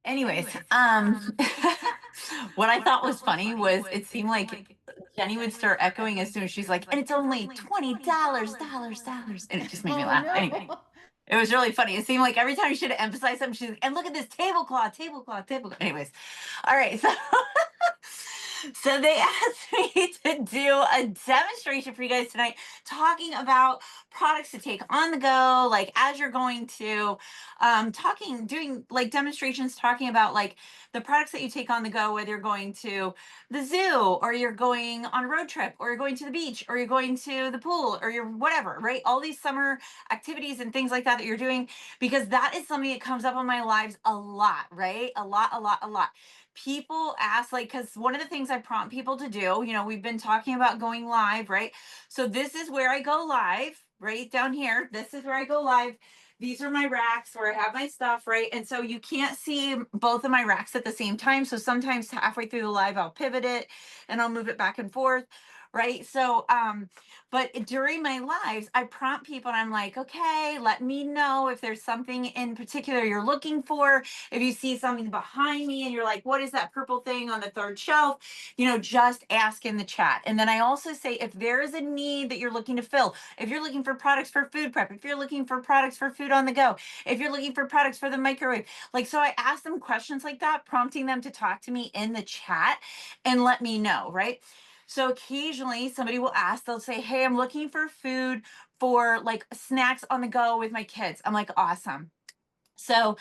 Anyways, what I thought was funny was it seemed like Jenny would start echoing as soon as she's like, and it's only $20, dollars. And it just made me Oh laugh. Anyway, no. it was really funny. It seemed like every time she had to emphasize something, she's like, and look at this tablecloth, tablecloth, tablecloth. Anyways, all right. So so they asked me to do a demonstration for you guys tonight, talking about products to take on the go, like as you're going to doing like demonstrations, talking about like the products that you take on the go, whether you're going to the zoo or you're going on a road trip or you're going to the beach or you're going to the pool or you're whatever, right? All these summer activities and things like that that you're doing, because that is something that comes up on my lives a lot, right? A lot. People ask, like, because one of the things I prompt people to do, we've been talking about going live, right? So this is where I go live, right down here. This is where I go live. These are my racks where I have my stuff, right? And so you can't see both of my racks at the same time. So sometimes halfway through the live, I'll pivot it and I'll move it back and forth, right? So, but during my lives, I prompt people and I'm like, okay, let me know if there's something in particular you're looking for. If you see something behind me and you're like, what is that purple thing on the third shelf? Just ask in the chat. And then I also say, if there is a need that you're looking to fill, if you're looking for products for food prep, if you're looking for products for food on the go, if you're looking for products for the microwave, like, so I ask them questions like that, prompting them to talk to me in the chat and let me know, right? So occasionally somebody will ask, they'll say, hey, I'm looking for food for like snacks on the go with my kids. I'm like, awesome. So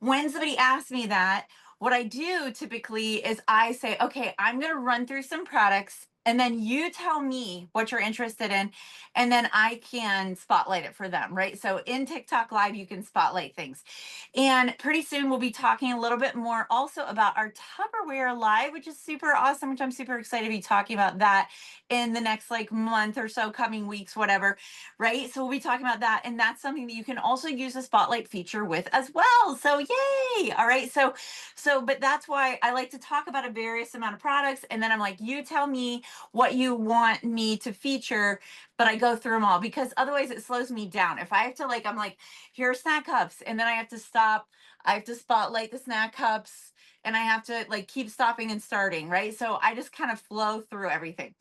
when somebody asks me that, what I do typically is I say, okay, I'm going to run through some products and then you tell me what you're interested in, and then I can spotlight it for them, right? So in TikTok Live, you can spotlight things. And pretty soon we'll be talking a little bit more also about our Tupperware Live, which is super awesome, which I'm super excited to be talking about that in the next like month or so, coming weeks, whatever, right? So we'll be talking about that. And that's something that you can also use the spotlight feature with as well. So yay. All right. But that's why I like to talk about a various amount of products. And then I'm like, you tell me what you want me to feature, but I go through them all because otherwise it slows me down. If I have to I'm like, here are snack cups, and then I have to stop, I have to spotlight the snack cups, and I have to like keep stopping and starting, right? So I just kind of flow through everything.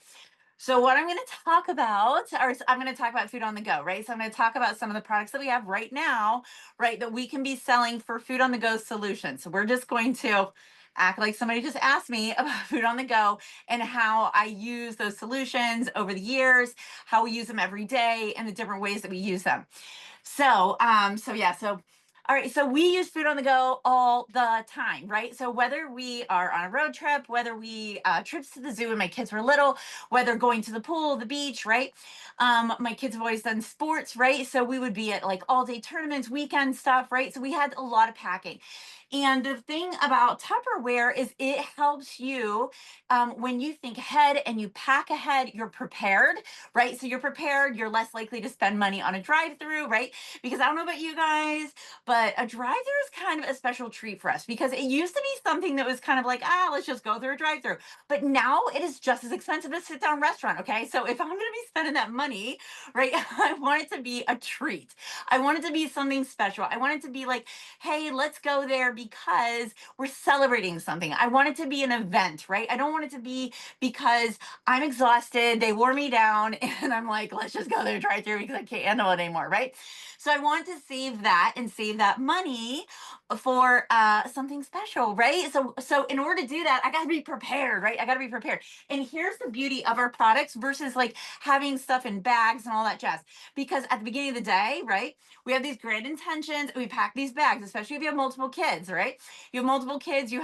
So what I'm going to talk about, I'm going to talk about food on the go, right? So I'm going to talk about some of the products that we have right now, right, that we can be selling for food on the go solutions. So we're just going to act like somebody just asked me about food on the go and how I use those solutions over the years, how we use them every day, and the different ways that we use them. So all right, so we use food on the go all the time, right? So whether we are on a road trip, whether we trips to the zoo when my kids were little, whether going to the pool, the beach, right? My kids have always done sports, right? So we would be at like all day tournaments, weekend stuff, right? So we had a lot of packing. And the thing about Tupperware is it helps you when you think ahead and you pack ahead, you're prepared, right? So you're prepared, you're less likely to spend money on a drive through, right? Because I don't know about you guys, but a drive through is kind of a special treat for us because it used to be something that was kind of like, let's just go through a drive through. But now it is just as expensive as a sit down restaurant, okay? So if I'm going to be spending that money, right, I want it to be a treat. I want it to be something special. I want it to be like, hey, let's go there because we're celebrating something. I want it to be an event, right? I don't want it to be because I'm exhausted, they wore me down, and I'm like, let's just go there, drive through because I can't handle it anymore, right? So I want to save that and save that money for something special, right? So in order to do that, I got to be prepared, right? I got to be prepared. And here's the beauty of our products versus like having stuff in bags and all that jazz. Because at the beginning of the day, right, we have these grand intentions, we pack these bags, especially if you have multiple kids, right? You have multiple kids, you're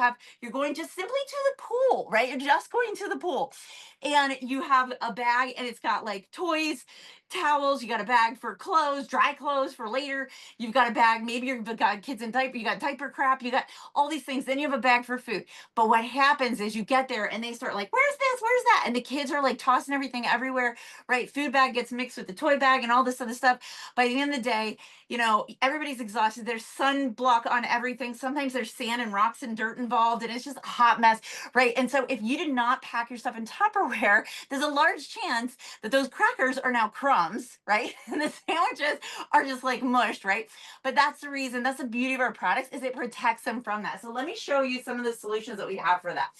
going just simply to the pool, right? You're just going to the pool. And you have a bag and it's got like toys, towels, you got a bag for clothes, dry clothes for later. You've got a bag, maybe you've got kids in diaper, you got diaper crap, you got all these things. Then you have a bag for food. But what happens is you get there and they start like, where's this? Where's that? And the kids are like tossing everything everywhere, right? Food bag gets mixed with the toy bag and all this other stuff. By the end of the day, everybody's exhausted. There's sunblock on everything. Sometimes there's sand and rocks and dirt involved, and it's just a hot mess, right? And so if you did not pack your stuff in Tupperware, there's a large chance that those crackers are now crumbs, right? And the sandwiches are just like mushed, right? But that's the reason, that's the beauty of our product products is it protects them from that. So let me show you some of the solutions that we have for that.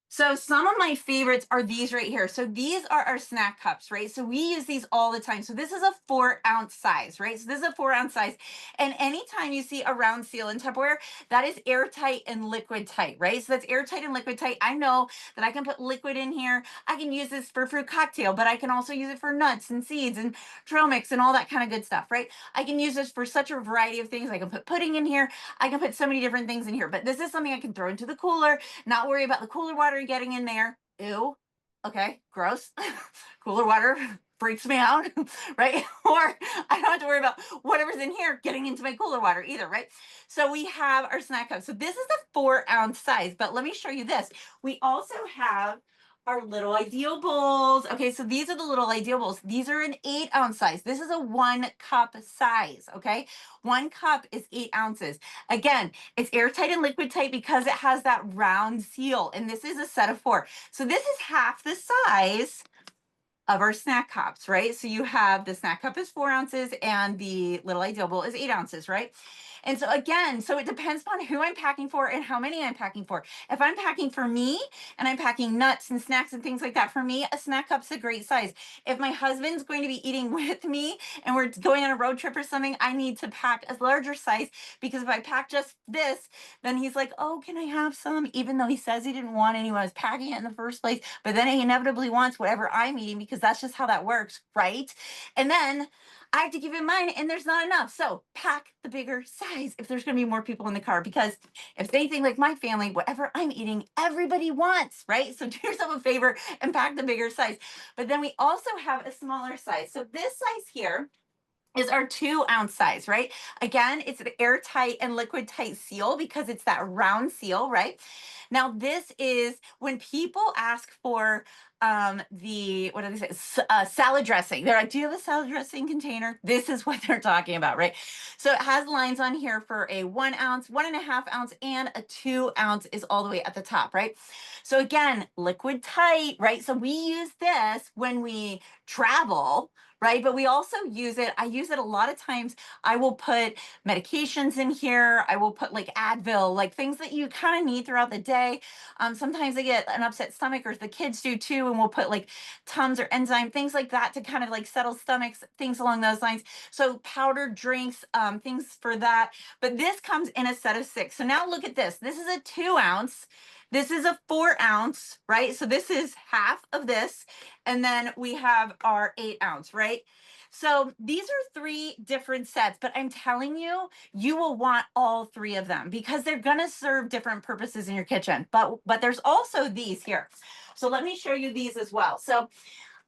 So some of my favorites are these right here. So these are our snack cups, right? So we use these all the time. So this is a 4-ounce size, right? So this is a 4-ounce size. And anytime you see a round seal in Tupperware, that is airtight and liquid tight, right? So that's airtight and liquid tight. I know that I can put liquid in here. I can use this for fruit cocktail, but I can also use it for nuts and seeds and trail mix and all that kind of good stuff, right? I can use this for such a variety of things. I can put pudding in here. I can put so many different things in here, but this is something I can throw into the cooler, not worry about the cooler water getting in there. Ew. Okay, gross. Cooler water freaks me out, right? Or I don't have to worry about whatever's in here getting into my cooler water either, right? So we have our snack cup. So this is the 4-ounce size, but let me show you this. We also have our little ideal bowls. Okay, so these are the little ideal bowls. These are an 8-ounce size. This is a 1-cup size. Okay, 1 cup is 8 ounces. Again, it's airtight and liquid tight because it has that round seal, and this is a set of 4. So this is half the size of our snack cups, right? So you have the snack cup is 4 ounces and the little ideal bowl is 8 ounces, right? And so again, so it depends upon who I'm packing for and how many I'm packing for. If I'm packing for me and I'm packing nuts and snacks and things like that, for me, a snack cup's a great size. If my husband's going to be eating with me and we're going on a road trip or something, I need to pack a larger size, because if I pack just this, then he's like, oh, can I have some? Even though he says he didn't want any when I was packing it in the first place, but then he inevitably wants whatever I'm eating, because that's just how that works, right? And then I have to give him mine, and there's not enough. So pack the bigger size if there's going to be more people in the car, because if it's anything like my family, whatever I'm eating, everybody wants, right? So do yourself a favor and pack the bigger size. But then we also have a smaller size. So this size here is our 2-ounce size, right? Again, it's an airtight and liquid tight seal because it's that round seal, right? Now, this is when people ask for the, what do they say, salad dressing. They're like, do you have a salad dressing container? This is what they're talking about, right? So it has lines on here for a 1 ounce, 1.5 ounce, and a 2-ounce is all the way at the top, right? So again, liquid tight, right? So we use this when we travel, right? But we also use it, I use it a lot of times. I will put medications in here. I will put like Advil, like things that you kind of need throughout the day. Sometimes I get an upset stomach, or the kids do too, and we'll put like Tums or enzyme, things like that to kind of like settle stomachs, things along those lines. So powdered drinks, things for that. But this comes in a set of 6. So now look at this. This is a 2-ounce. This is a 4-ounce, right? So this is half of this. And then we have our 8-ounce, right? So these are 3 different sets, but I'm telling you, you will want all 3 of them because they're going to serve different purposes in your kitchen. But there's also these here. So let me show you these as well. So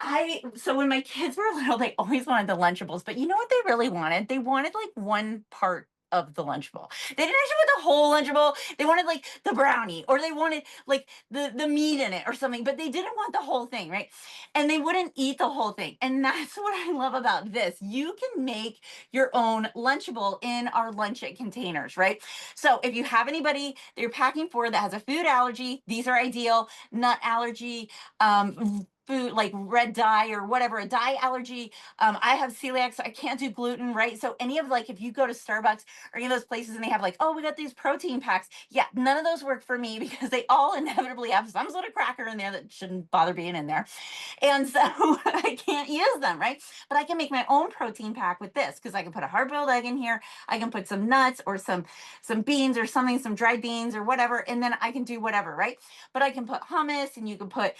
when my kids were little, they always wanted the Lunchables, but you know what they really wanted? They wanted like one part of the Lunchable. They didn't actually want the whole Lunchable. They wanted like the brownie, or they wanted like the meat in it or something, but they didn't want the whole thing, right? And they wouldn't eat the whole thing. And that's what I love about this. You can make your own Lunchable in our Lunch It containers, right? So if you have anybody that you're packing for that has a food allergy, these are ideal. Nut allergy, food like red dye or whatever, a dye allergy. I have celiac, so I can't do gluten, right? So any of, like, if you go to Starbucks or any of those places and they have like, oh, we got these protein packs. Yeah, none of those work for me because they all inevitably have some sort of cracker in there that shouldn't bother being in there. And so I can't use them, right? But I can make my own protein pack with this, because I can put a hard-boiled egg in here. I can put some nuts or some beans or something, some dried beans or whatever, and then I can do whatever, right? But I can put hummus, and you can put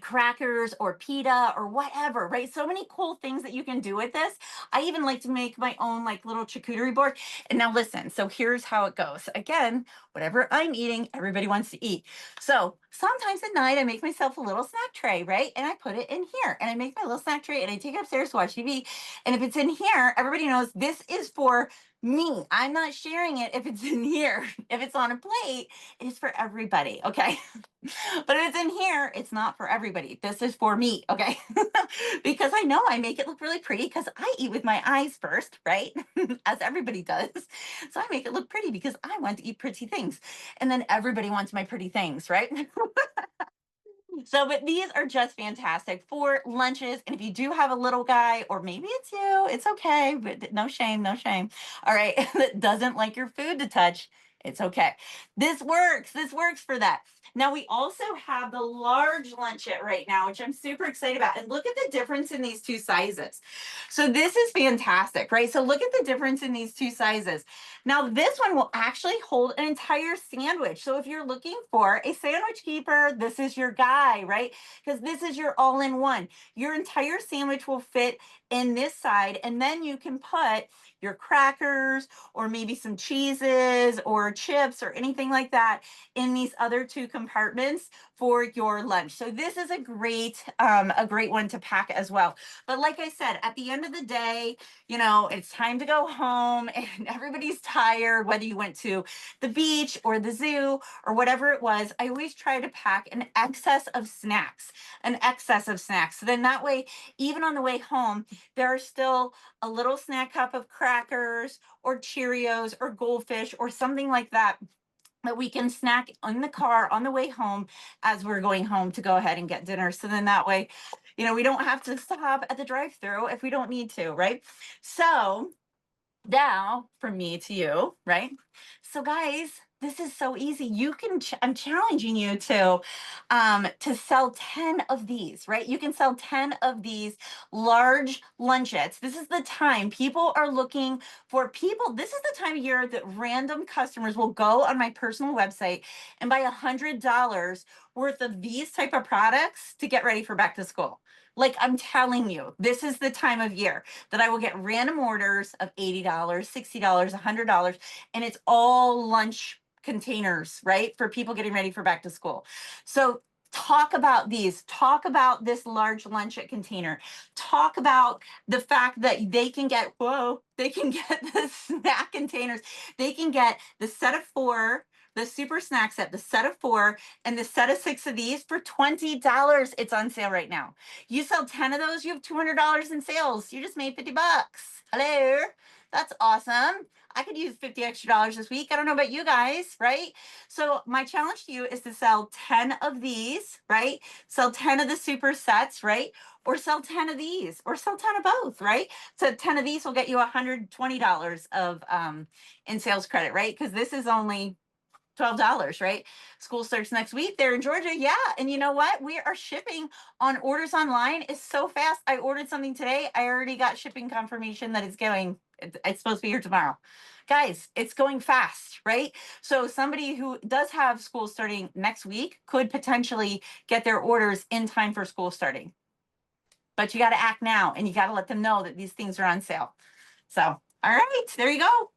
crackers or pita or whatever, right? So many cool things that you can do with this. I even like to make my own like little charcuterie board. And now listen, so here's how it goes. Again, whatever I'm eating, everybody wants to eat. So sometimes at night I make myself a little snack tray, right? And I put it in here, and I make my little snack tray, and I take it upstairs to watch TV. And if it's in here, everybody knows this is for me. I'm not sharing it if it's in here. If it's on a plate, it is for everybody, okay? But if it's in here, it's not for everybody. This is for me, okay? Because I know I make it look really pretty because I eat with my eyes first, right? As everybody does. So I make it look pretty because I want to eat pretty things. And then everybody wants my pretty things, right? So, but these are just fantastic for lunches. And if you do have a little guy, or maybe it's you, it's okay, but no shame, no shame. All right, that doesn't like your food to touch, it's okay. This works. This works for that. Now, we also have the large luncheette right now, which I'm super excited about. And look at the difference in these two sizes. So, this is fantastic, right? So, look at the difference in these two sizes. Now, this one will actually hold an entire sandwich. So if you're looking for a sandwich keeper, this is your guy, right? Because this is your all-in-one. Your entire sandwich will fit in this side, and then you can put your crackers or maybe some cheeses or chips or anything like that in these other two compartments for your lunch. So this is a great one to pack as well. But like I said, at the end of the day, it's time to go home and everybody's tired, whether you went to the beach or the zoo or whatever it was. I always try to pack an excess of snacks, an excess of snacks. So then that way, even on the way home, there are still a little snack cup of crackers or Cheerios or Goldfish or something like that we can snack in the car on the way home as we're going home to go ahead and get dinner. So then that way, we don't have to stop at the drive-through if we don't need to, right? So now from me to you, right? So guys, this is so easy. I'm challenging you to sell 10 of these, right? You can sell 10 of these large lunchettes. This is the time people are looking for people. This is the time of year that random customers will go on my personal website and buy $100 worth of these type of products to get ready for back to school. Like I'm telling you, this is the time of year that I will get random orders of $80, $60, $100, and it's all lunch containers, right? For people getting ready for back to school. So talk about these, talk about this large lunch container, talk about the fact that they can get the snack containers, they can get the set of four, the super snack set, the set of four, and the set of six of these for $20. It's on sale right now. You sell 10 of those, you have $200 in sales. You just made 50 bucks. Hello. That's awesome. I could use 50 extra dollars this week. I don't know about you guys, right? So my challenge to you is to sell 10 of these, right? Sell 10 of the super sets, right? Or sell 10 of these, or sell 10 of both, right? So 10 of these will get you $120 of in sales credit, right? Because this is only $12, right? School starts next week. They're in Georgia. Yeah. And you know what? We are shipping on orders online is so fast. I ordered something today. I already got shipping confirmation that it's supposed to be here tomorrow. Guys, it's going fast, right? So somebody who does have school starting next week could potentially get their orders in time for school starting. But you got to act now and you got to let them know that these things are on sale. So, all right, there you go.